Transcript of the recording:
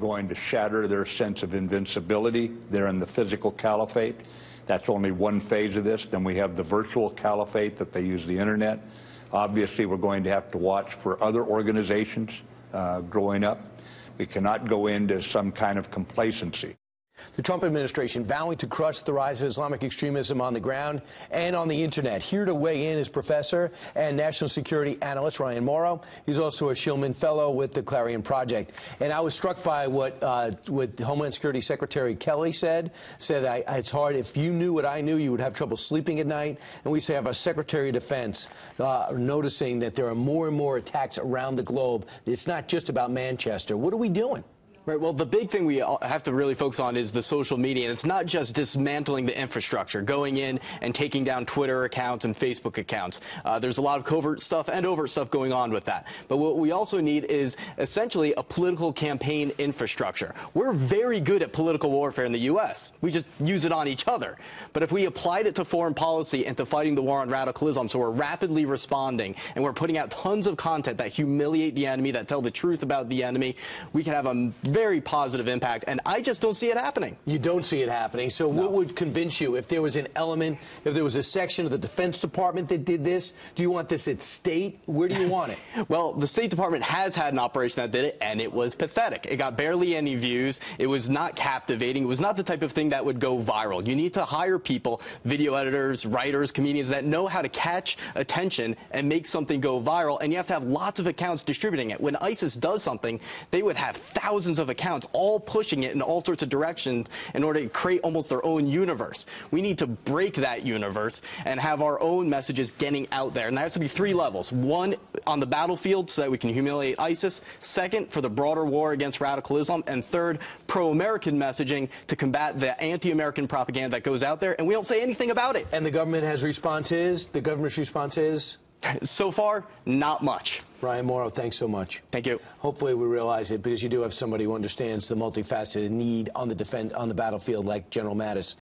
going to shatter their sense of invincibility. They're in the physical caliphate. That's only one phase of this. Then we have the virtual caliphate that they use the internet. Obviously, we're going to have to watch for other organizations growing up. We cannot go into some kind of complacency. The Trump administration vowing to crush the rise of Islamic extremism on the ground and on the Internet. Here to weigh in is professor and national security analyst Ryan Morrow. He's also a Shillman Fellow with the Clarion Project. And I was struck by what Homeland Security Secretary Kelly said. It's hard. If you knew what I knew, you would have trouble sleeping at night. And we have a Secretary of Defense noticing that there are more and more attacks around the globe. It's not just about Manchester. What are we doing? Right, well, the big thing we have to really focus on is the social media, and it's not just dismantling the infrastructure, going in and taking down Twitter accounts and Facebook accounts. There's a lot of covert stuff and overt stuff going on with that. But what we also need is essentially a political campaign infrastructure. We're very good at political warfare in the U.S. We just use it on each other. But if we applied it to foreign policy and to fighting the war on radicalism, so we're rapidly responding and we're putting out tons of content that humiliate the enemy, that tell the truth about the enemy, we can have a very positive impact, and I just don't see it happening. You don't see it happening. So No. What would convince you if there was an element, if there was a section of the Defense Department that did this? Do you want this at state? Where do you want it? Well, the State Department has had an operation that did it, and it was pathetic. It got barely any views. It was not captivating. It was not the type of thing that would go viral. You need to hire people, video editors, writers, comedians, that know how to catch attention and make something go viral, and you have to have lots of accounts distributing it. When ISIS does something, they would have thousands of accounts all pushing it in all sorts of directions in order to create almost their own universe. We need to break that universe and have our own messages getting out there. And there has to be three levels. One, on the battlefield so that we can humiliate ISIS. Second, for the broader war against radicalism. And third, pro-American messaging to combat the anti-American propaganda that goes out there. And we don't say anything about it. And the government has responses? The government's response is? So far, not much. Ryan Morrow, thanks so much. Thank you. Hopefully we realize it, because you do have somebody who understands the multifaceted need on the battlefield like General Mattis.